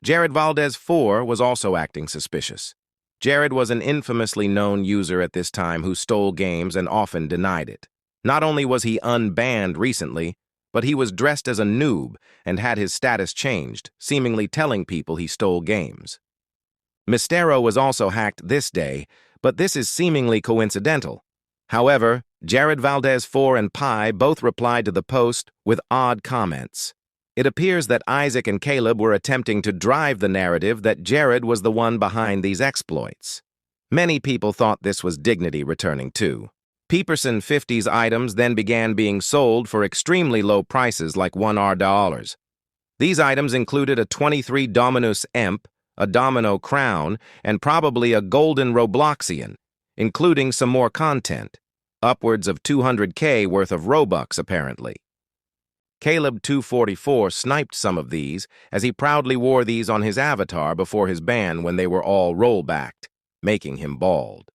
Jared Valdez 4 was also acting suspicious. Jared was an infamously known user at this time who stole games and often denied it. Not only was he unbanned recently, but he was dressed as a noob and had his status changed, seemingly telling people he stole games. Mistero was also hacked this day, but this is seemingly coincidental. However, Jared Valdez 4 and Pi both replied to the post with odd comments. It appears that Isaac and Caleb were attempting to drive the narrative that Jared was the one behind these exploits. Many people thought this was Dignity returning too. Peeperson 50's items then began being sold for extremely low prices like $1. These items included a 23 Dominus Emp, a Domino Crown, and probably a Golden Robloxian, including some more content, upwards of 200K worth of Robux apparently. Caleb 244 sniped some of these as he proudly wore these on his avatar before his ban when they were all rollbacked, making him bald.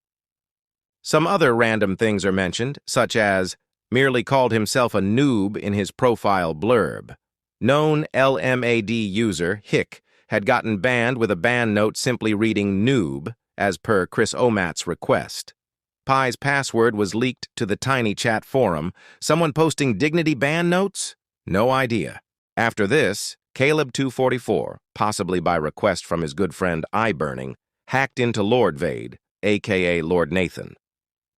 Some other random things are mentioned, such as merely called himself a noob in his profile blurb. Known LMAD user, Hick, had gotten banned with a ban note simply reading noob, as per Chris Omat's request. Pi's password was leaked to the Tiny Chat forum. Someone posting Dignity ban notes? No idea. After this, Caleb 244, possibly by request from his good friend iBurning, hacked into Lord Vade, aka Lord Nathan.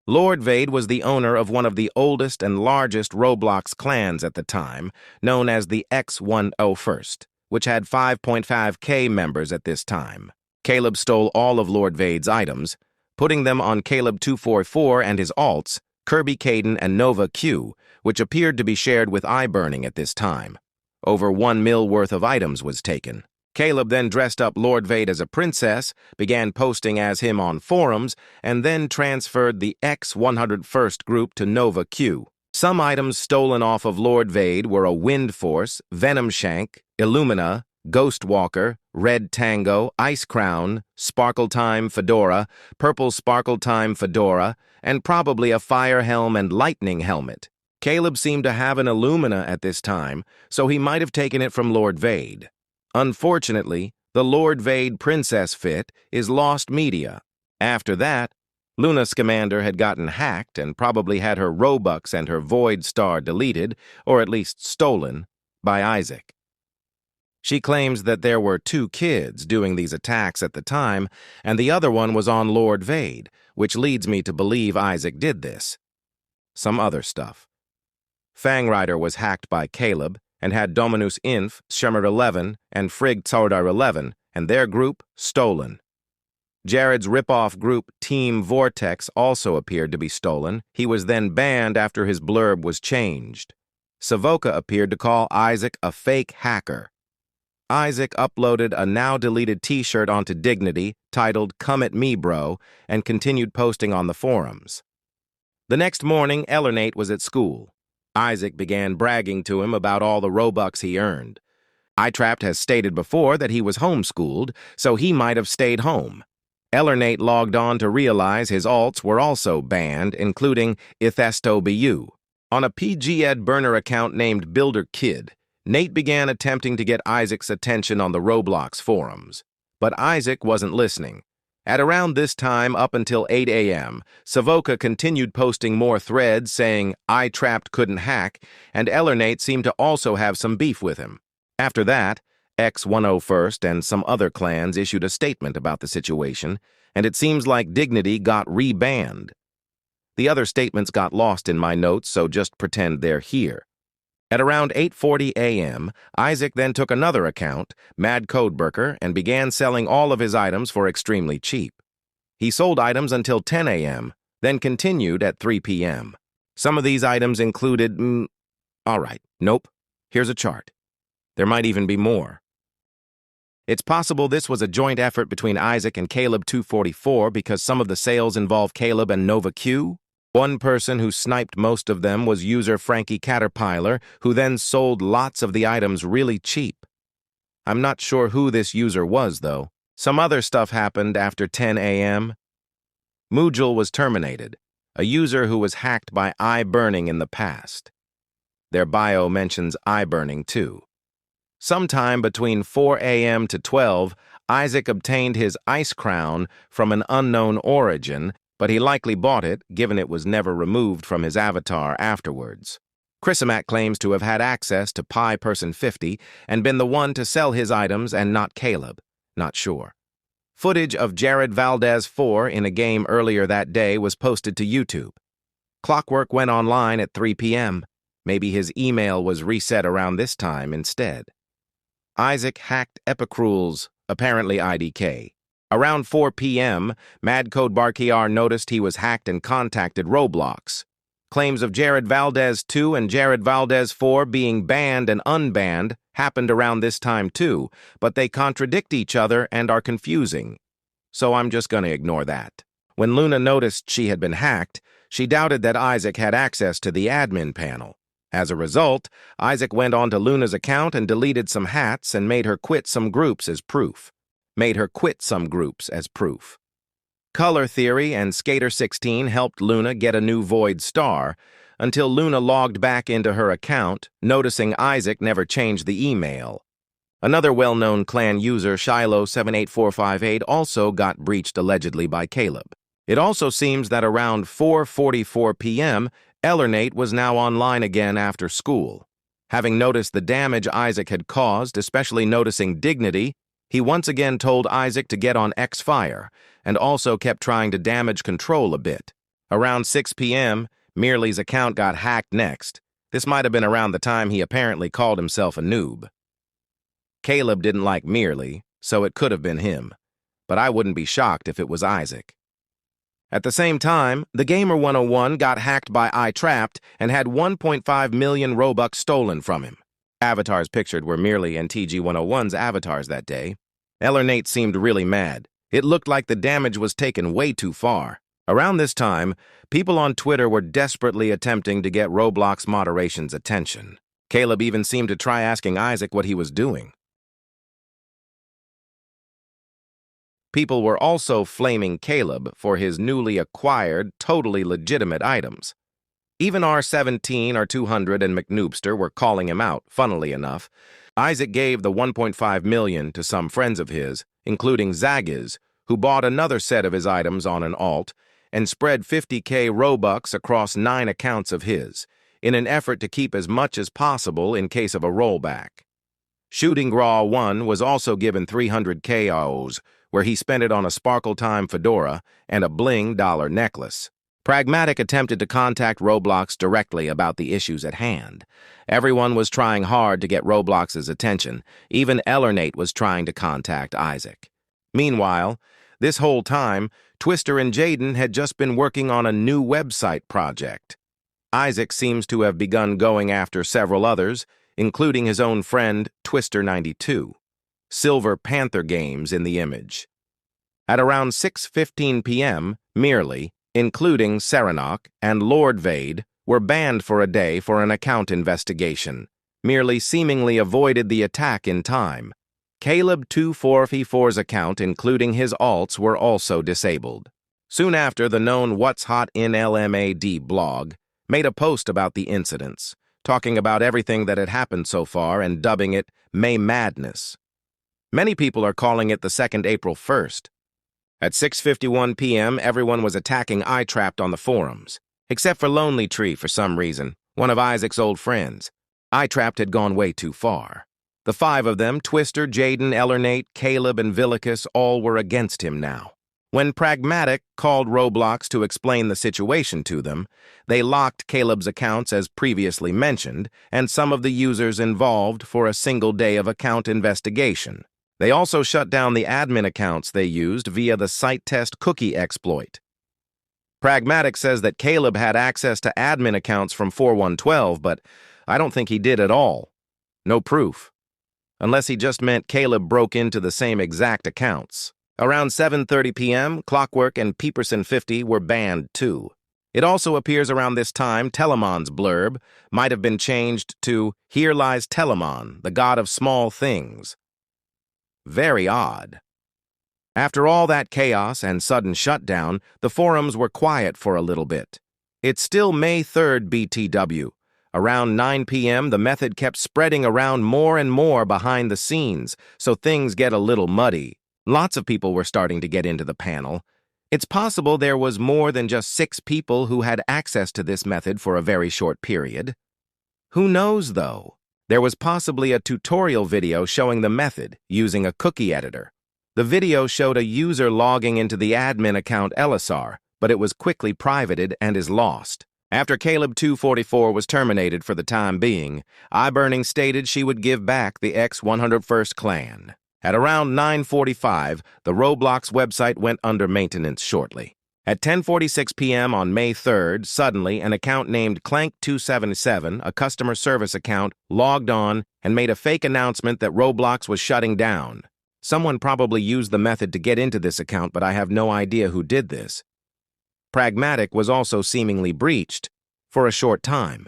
Lord Vade was the owner of one of the oldest and largest Roblox clans at the time, known as the X101st, which had 5.5K members at this time. Caleb stole all of Lord Vade's items, putting them on Caleb 244 and his alts, Kirby Caden and Nova Q, which appeared to be shared with iBurning at this time. Over 1 mil worth of items was taken. Caleb then dressed up Lord Vade as a princess, began posting as him on forums, and then transferred the X101st group to Nova Q. Some items stolen off of Lord Vade were a Wind Force, Venom Shank, Illumina, Ghost Walker, Red Tango, Ice Crown, Sparkle Time Fedora, Purple Sparkle Time Fedora, and probably a Fire Helm and Lightning Helmet. Caleb seemed to have an Illumina at this time, so he might have taken it from Lord Vade. Unfortunately, the Lord Vade Princess fit is lost media. After that, Luna Scamander had gotten hacked and probably had her Robux and her Void Star deleted, or at least stolen, by Isaac. She claims that there were 2 kids doing these attacks at the time, and the other one was on Lord Vade, which leads me to believe Isaac did this. Some other stuff. Fangrider was hacked by Caleb, and had Dominus Inf, Shimmer 11, and Frigg Tsardar 11, and their group stolen. Jared's rip-off group Team Vortex also appeared to be stolen. He was then banned after his blurb was changed. Savoca appeared to call Isaac a fake hacker. Isaac uploaded a now-deleted t-shirt onto Dignity titled "Come at Me, Bro," and continued posting on the forums. The next morning, Ellernate was at school. Isaac began bragging to him about all the Robux he earned. iTrapped has stated before that he was homeschooled, so he might have stayed home. Ellernate logged on to realize his alts were also banned, including Ithesto BU. On a PGEd burner account named Builder Kid, Nate began attempting to get Isaac's attention on the Roblox forums. But Isaac wasn't listening. At around this time, up until 8 a.m., Savoca continued posting more threads saying iTrapped couldn't hack, and Ellernate seemed to also have some beef with him. After that, X101st and some other clans issued a statement about the situation, and it seems like Dignity got rebanned. The other statements got lost in my notes, so just pretend they're here. At around 8:40 a.m., Isaac then took another account, Mad Codeburker, and began selling all of his items for extremely cheap. He sold items until 10 a.m., then continued at 3 p.m. Some of these items included, nope, here's a chart. There might even be more. It's possible this was a joint effort between Isaac and Caleb 244 because some of the sales involve Caleb and Nova Q. One person who sniped most of them was user Frankie Caterpillar, who then sold lots of the items really cheap. I'm not sure who this user was, though. Some other stuff happened after 10 a.m. Moojul was terminated, a user who was hacked by iBurning in the past. Their bio mentions iBurning, too. Sometime between 4 a.m. to 12, Isaac obtained his ice crown from an unknown origin, but he likely bought it, given it was never removed from his avatar afterwards. Chrysomat claims to have had access to Pi Person 50 and been the one to sell his items and not Caleb. Not sure. Footage of Jared Valdez 4 in a game earlier that day was posted to YouTube. Clockwork went online at 3 p.m. Maybe his email was reset around this time instead. Isaac hacked Epicruel's, apparently IDK. Around 4 p.m., Mad Code Barkiar noticed he was hacked and contacted Roblox. Claims of Jared Valdez 2 and Jared Valdez 4 being banned and unbanned happened around this time too, but they contradict each other and are confusing. So I'm just gonna ignore that. When Luna noticed she had been hacked, she doubted that Isaac had access to the admin panel. As a result, Isaac went onto Luna's account and deleted some hats and made her quit some groups as proof. Color Theory and Skater 16 helped Luna get a new Void Star, until Luna logged back into her account, noticing Isaac never changed the email. Another well-known clan user, Shiloh78458, also got breached allegedly by Caleb. It also seems that around 4:44 p.m., Ellernate was now online again after school. Having noticed the damage Isaac had caused, especially noticing Dignity, he once again told Isaac to get on X-Fire, and also kept trying to damage Control a bit. Around 6 p.m., Merely's account got hacked next. This might have been around the time he apparently called himself a noob. Caleb didn't like Merely, so it could have been him, but I wouldn't be shocked if it was Isaac. At the same time, the Gamer 101 got hacked by iTrapped and had 1.5 million Robux stolen from him. Avatars pictured were Merely and TG101's avatars that day. Ellernate seemed really mad. It looked like the damage was taken way too far. Around this time, people on Twitter were desperately attempting to get Roblox moderation's attention. Caleb even seemed to try asking Isaac what he was doing. People were also flaming Caleb for his newly acquired, totally legitimate items. Even R17, R200, and McNoobster were calling him out, funnily enough. Isaac gave the 1.5 million to some friends of his, including Zagiz, who bought another set of his items on an alt, and spread 50k Robux across 9 accounts of his, in an effort to keep as much as possible in case of a rollback. Shooting Graw 1 was also given 300k AOs, where he spent it on a Sparkle Time fedora and a bling dollar necklace. Pragmatic attempted to contact Roblox directly about the issues at hand. Everyone was trying hard to get Roblox's attention. Even Ellernate was trying to contact Isaac. Meanwhile, this whole time, Twister and Jaden had just been working on a new website project. Isaac seems to have begun going after several others, including his own friend, Twister92. Silver Panther Games in the image. At around 6:15 p.m., Merely, including Serenok and Lord Vade, were banned for a day for an account investigation. Merely seemingly avoided the attack in time. Caleb 2444's account, including his alts, were also disabled. Soon after, the known What's Hot in LMAD blog made a post about the incidents, talking about everything that had happened so far and dubbing it May Madness. Many people are calling it the 2nd April 1st. At 6:51 p.m., everyone was attacking iTrapped on the forums, except for Lonely Tree for some reason, one of Isaac's old friends. iTrapped had gone way too far. The 5 of them, Twister, Jaden, Ellernate, Caleb, and Villicus, all were against him now. When Pragmatic called Roblox to explain the situation to them, they locked Caleb's accounts as previously mentioned, and some of the users involved for a single day of account investigation. They also shut down the admin accounts they used via the site test cookie exploit. Pragmatic says that Caleb had access to admin accounts from 4112, but I don't think he did at all. No proof. Unless he just meant Caleb broke into the same exact accounts. Around 7:30 p.m., Clockwork and Peeperson50 were banned too. It also appears around this time Telemon's blurb might have been changed to "Here lies Telemon, the god of small things." Very odd. After all that chaos and sudden shutdown, the forums were quiet for a little bit. It's still May 3rd BTW, Around 9 p.m., the method kept spreading around more and more behind the scenes, so things get a little muddy. Lots of people were starting to get into the panel. It's possible there was more than just 6 people who had access to this method for a very short period. Who knows, though? There was possibly a tutorial video showing the method using a cookie editor. The video showed a user logging into the admin account Elisar, but it was quickly privated and is lost. After Caleb 244 was terminated for the time being, iBurning stated she would give back the X-101st clan. At around 9:45, the Roblox website went under maintenance shortly. At 10:46 p.m. on May 3rd, suddenly an account named Clank277, a customer service account, logged on and made a fake announcement that Roblox was shutting down. Someone probably used the method to get into this account, but I have no idea who did this. Pragmatic was also seemingly breached for a short time.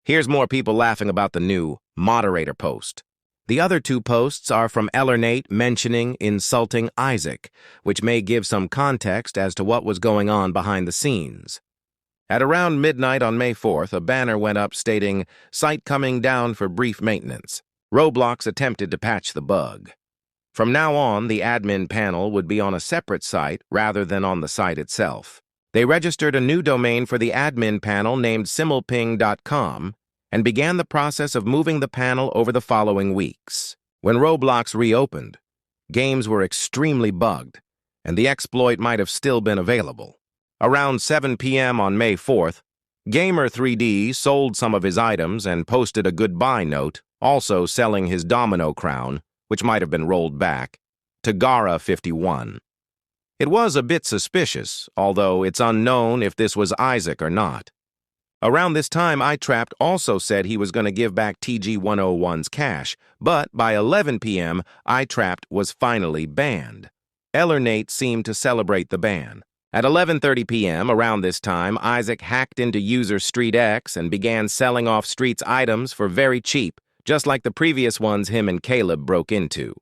Here's more people laughing about the new moderator post. The other 2 posts are from Ellernate mentioning insulting Isaac, which may give some context as to what was going on behind the scenes. At around midnight on May 4th, a banner went up stating, "Site coming down for brief maintenance." Roblox attempted to patch the bug. From now on, the admin panel would be on a separate site rather than on the site itself. They registered a new domain for the admin panel named simulping.com and began the process of moving the panel over the following weeks. When Roblox reopened, games were extremely bugged, and the exploit might have still been available. Around 7 p.m. on May 4th, Gamer3D sold some of his items and posted a goodbye note, also selling his domino crown, which might have been rolled back, to Gara51. It was a bit suspicious, although it's unknown if this was Isaac or not. Around this time, iTrapped also said he was going to give back TG101's cash, but by 11 p.m., iTrapped was finally banned. Ellernate seemed to celebrate the ban. At 11:30 p.m., around this time, Isaac hacked into user StreetX and began selling off Street's items for very cheap, just like the previous ones him and Caleb broke into.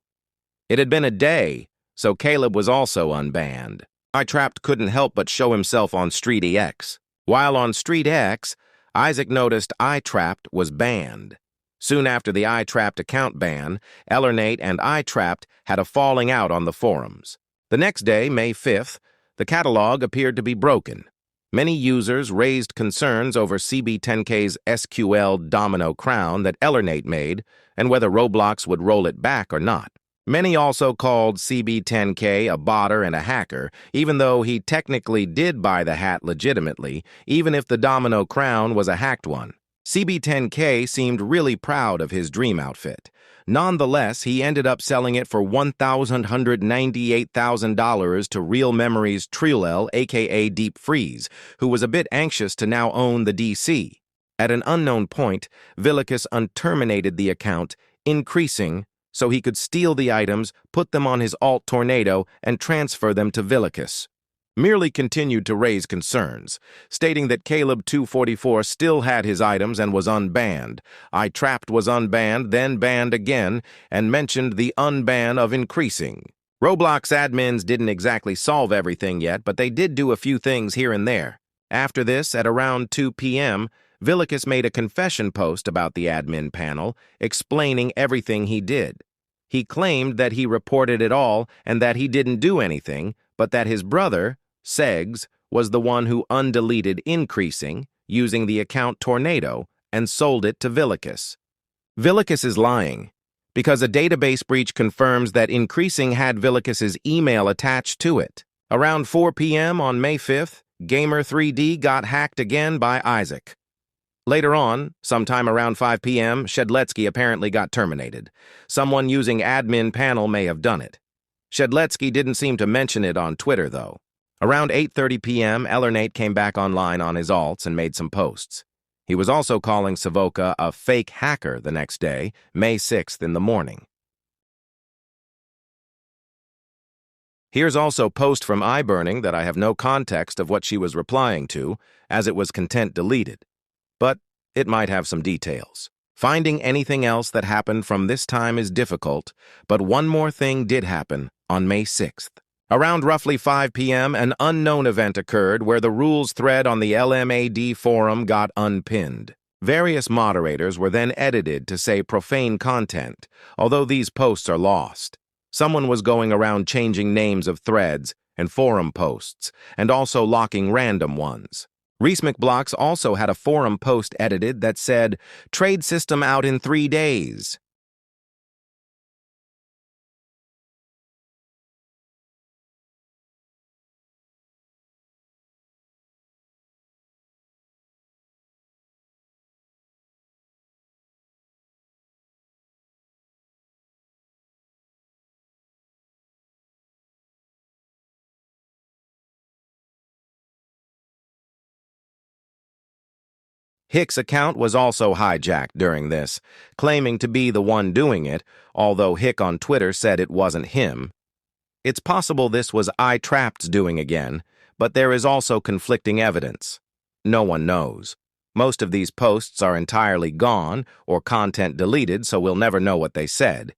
It had been a day, so Caleb was also unbanned. iTrapped couldn't help but show himself on StreetX. While on StreetX, Isaac noticed iTrapped was banned. Soon after the iTrapped account ban, Ellernate and iTrapped had a falling out on the forums. The next day, May 5th, the catalog appeared to be broken. Many users raised concerns over CB10K's SQL domino crown that Ellernate made and whether Roblox would roll it back or not. Many also called CB10K a botter and a hacker, even though he technically did buy the hat legitimately, even if the domino crown was a hacked one. CB10K seemed really proud of his dream outfit. Nonetheless, he ended up selling it for $198,000 to Real Memories Trilel, aka Deep Freeze, who was a bit anxious to now own the DC. At an unknown point, Villicus unterminated the account, increasing so he could steal the items, put them on his alt Tornado, and transfer them to Villicus. Merely continued to raise concerns, stating that Caleb 244 still had his items and was unbanned. iTrapped was unbanned, then banned again, and mentioned the unban of increasing. Roblox admins didn't exactly solve everything yet, but they did do a few things here and there. After this, at around 2 p.m., Villicus made a confession post about the admin panel, explaining everything he did. He claimed that he reported it all and that he didn't do anything, but that his brother, Segs, was the one who undeleted increasing, using the account Tornado, and sold it to Villicus. Villicus is lying, because a database breach confirms that increasing had Villicus's email attached to it. Around 4 p.m. on May 5th, Gamer3D got hacked again by Isaac. Later on, sometime around 5 p.m., Shedletsky apparently got terminated. Someone using admin panel may have done it. Shedletsky didn't seem to mention it on Twitter, though. Around 8:30 p.m., Ellernate came back online on his alts and made some posts. He was also calling Savoca a fake hacker the next day, May 6th in the morning. Here's also post from iBurning that I have no context of what she was replying to, as it was content deleted. But it might have some details. Finding anything else that happened from this time is difficult, but one more thing did happen on May 6th. Around roughly 5 p.m., an unknown event occurred where the rules thread on the LMAD forum got unpinned. Various moderators were then edited to say profane content, although these posts are lost. Someone was going around changing names of threads and forum posts, and also locking random ones. Reese McBlocks also had a forum post edited that said, "Trade system out in 3 days." Hick's account was also hijacked during this, claiming to be the one doing it, although Hick on Twitter said it wasn't him. It's possible this was iTrapped's doing again, but there is also conflicting evidence. No one knows. Most of these posts are entirely gone or content deleted, so we'll never know what they said.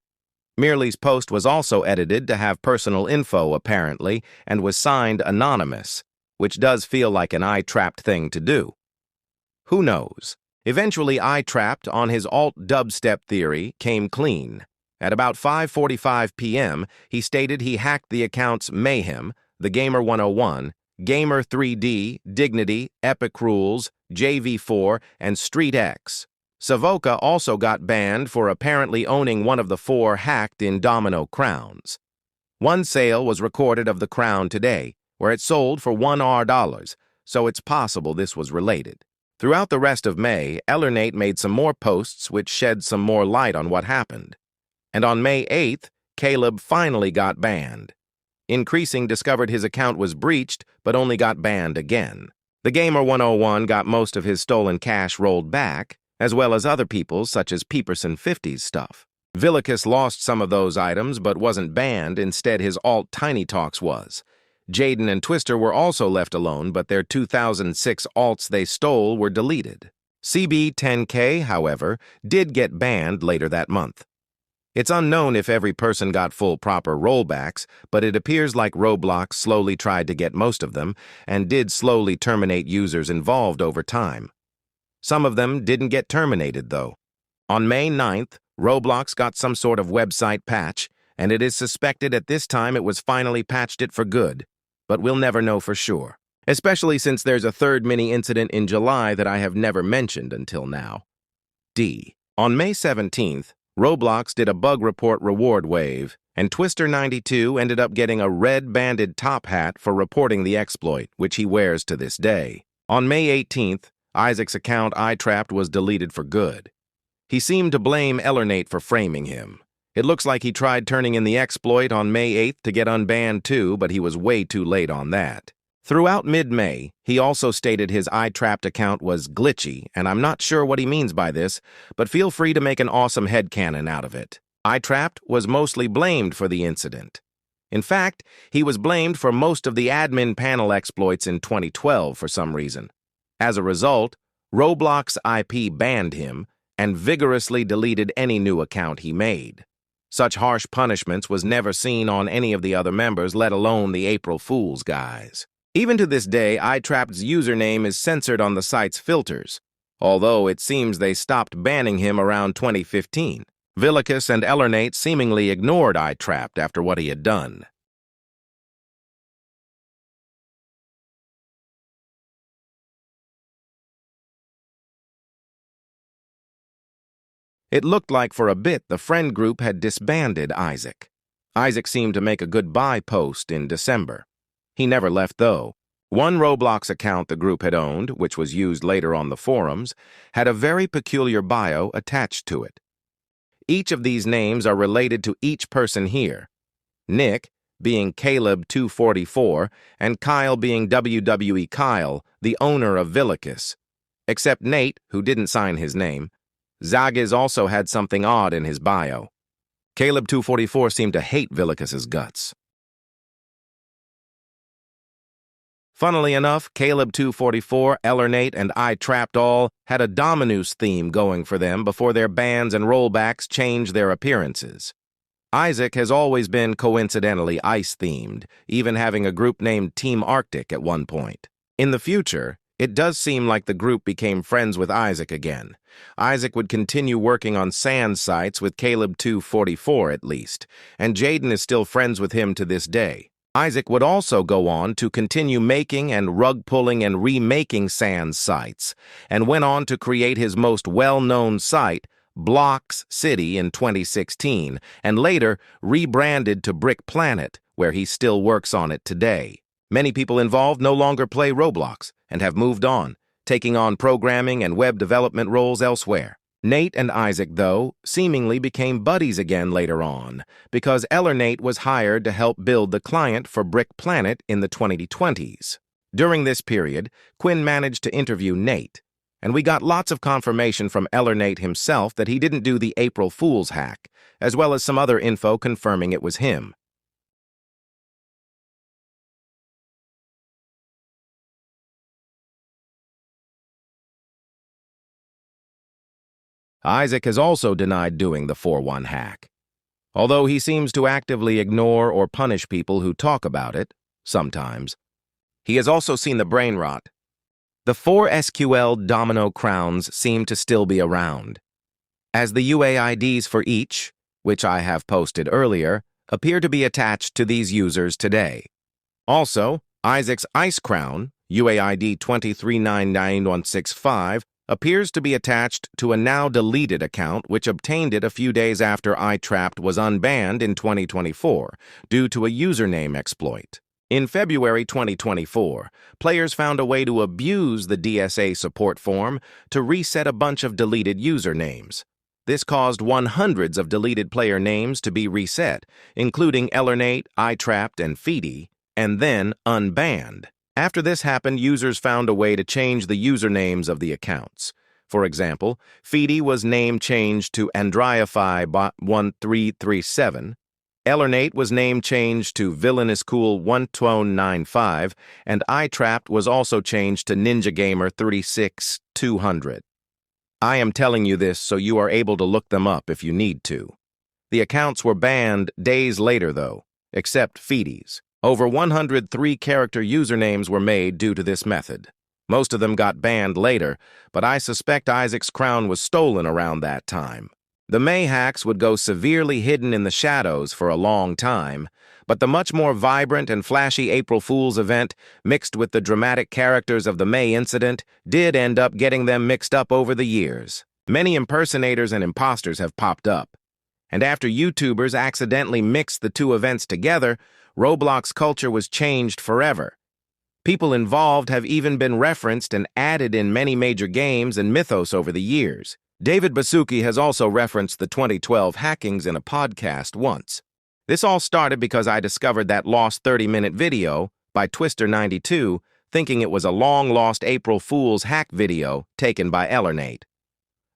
Merely's post was also edited to have personal info, apparently, and was signed anonymous, which does feel like an iTrapped thing to do. Who knows? Eventually, iTrapped, on his alt-dubstep theory, came clean. At about 5:45 p.m., he stated he hacked the accounts Mayhem, The Gamer 101, Gamer 3D, Dignity, Epic Rules, JV4, and Street X. Savoca also got banned for apparently owning one of the 4 hacked in Domino crowns. One sale was recorded of the crown today, where it sold for $1, so it's possible this was related. Throughout the rest of May, Ellernate made some more posts which shed some more light on what happened. And on May 8th, Caleb finally got banned. Increasing discovered his account was breached, but only got banned again. The Gamer 101 got most of his stolen cash rolled back, as well as other people's such as Peeperson 50's stuff. Villicus lost some of those items but wasn't banned, instead his alt Tiny Talks was. Jaden and Twister were also left alone, but their 2006 alts they stole were deleted. CB10K, however, did get banned later that month. It's unknown if every person got full proper rollbacks, but it appears like Roblox slowly tried to get most of them and did slowly terminate users involved over time. Some of them didn't get terminated, though. On May 9th, Roblox got some sort of website patch, and it is suspected at this time it was finally patched it for good. But we'll never know for sure, especially since there's a third mini-incident in July that I have never mentioned until now. D. On May 17th, Roblox did a bug report reward wave, and Twister92 ended up getting a red banded top hat for reporting the exploit, which he wears to this day. On May 18th, Isaac's account iTrapped was deleted for good. He seemed to blame Ellernate for framing him. It looks like he tried turning in the exploit on May 8th to get unbanned too, but he was way too late on that. Throughout mid-May, he also stated his iTrapped account was glitchy, and I'm not sure what he means by this, but feel free to make an awesome headcanon out of it. iTrapped was mostly blamed for the incident. In fact, he was blamed for most of the admin panel exploits in 2012 for some reason. As a result, Roblox IP banned him and vigorously deleted any new account he made. Such harsh punishments was never seen on any of the other members, let alone the April Fool's guys. Even to this day, iTrapped's username is censored on the site's filters, although it seems they stopped banning him around 2015. Villicus and Ellernate seemingly ignored iTrapped after what he had done. It looked like for a bit the friend group had disbanded Isaac. Isaac seemed to make a goodbye post in December. He never left, though. One Roblox account the group had owned, which was used later on the forums, had a very peculiar bio attached to it. Each of these names are related to each person here. Nick, being Caleb244, and Kyle being WWE Kyle, the owner of Villicus. Except Nate, who didn't sign his name. Zagiz also had something odd in his bio. Caleb244 seemed to hate Villicus's guts. Funnily enough, Caleb244, Ellernate, and iTrapped all had a Dominus theme going for them before their bans and rollbacks changed their appearances. Isaac has always been coincidentally ice-themed, even having a group named Team Arctic at one point. In the future, It does seem like the group became friends with Isaac again. Isaac would continue working on sand sites with Caleb 244 at least, and Jaden is still friends with him to this day. Isaac would also go on to continue making and rug-pulling and remaking sand sites, and went on to create his most well-known site, Blocks City, in 2016, and later rebranded to Brick Planet, where he still works on it today. Many people involved no longer play Roblox and have moved on, taking on programming and web development roles elsewhere. Nate and Isaac, though, seemingly became buddies again later on, because Nate was hired to help build the client for Brick Planet in the 2020s. During this period, Quinn managed to interview Nate, and we got lots of confirmation from Nate himself that he didn't do the April Fool's hack, as well as some other info confirming it was him. Isaac has also denied doing the 4-1 hack, although he seems to actively ignore or punish people who talk about it, sometimes. He has also seen the brain rot. The 4 SQL domino crowns seem to still be around, as the UAIDs for each, which I have posted earlier, appear to be attached to these users today. Also, Isaac's Ice Crown, UAID 2399165, appears to be attached to a now-deleted account which obtained it a few days after iTrapped was unbanned in 2024 due to a username exploit. In February 2024, players found a way to abuse the DSA support form to reset a bunch of deleted usernames. This caused hundreds of deleted player names to be reset, including Nate, iTrapped, and Feedy, and then unbanned. After this happened, users found a way to change the usernames of the accounts. For example, Feedy was name changed to AndriafyBot1337, Nate was name changed to VillainousCool1295, and iTrapped was also changed to NinjaGamer36200. I am telling you this so you are able to look them up if you need to. The accounts were banned days later, though, except Feedy's. Over 103 character usernames were made due to this method. Most of them got banned later, but I suspect Isaac's crown was stolen around that time. The May hacks would go severely hidden in the shadows for a long time, but the much more vibrant and flashy April Fool's event, mixed with the dramatic characters of the May incident, did end up getting them mixed up over the years. Many impersonators and imposters have popped up, and after YouTubers accidentally mixed the two events together, Roblox culture was changed forever. People involved have even been referenced and added in many major games and mythos over the years. David Basuki has also referenced the 2012 hackings in a podcast once. This all started because I discovered that lost 30-minute video by Twister92, thinking it was a long-lost April Fool's hack video taken by Nate.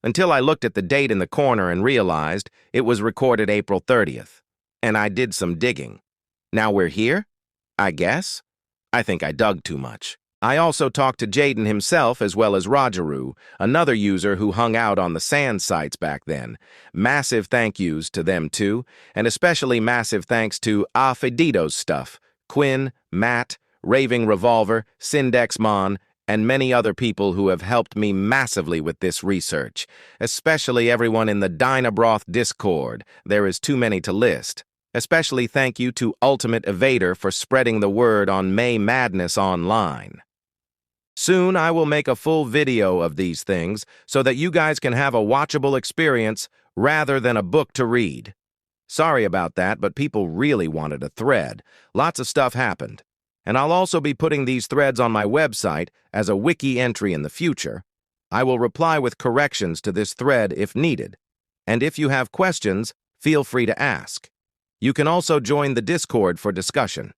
Until I looked at the date in the corner and realized it was recorded April 30th, and I did some digging. Now we're here? I guess? I think I dug too much. I also talked to Jaden himself as well as Rogeru, another user who hung out on the sand sites back then. Massive thank yous to them too, and especially massive thanks to Fedito's stuff, Quinn, Matt, Raving Revolver, Sindexmon, and many other people who have helped me massively with this research, especially everyone in the DYNABROTH Discord. There is too many to list. Especially thank you to Ultimate Evader for spreading the word on May Madness online. Soon I will make a full video of these things so that you guys can have a watchable experience rather than a book to read. Sorry about that, but people really wanted a thread. Lots of stuff happened. And I'll also be putting these threads on my website as a wiki entry in the future. I will reply with corrections to this thread if needed. And if you have questions, feel free to ask. You can also join the Discord for discussion.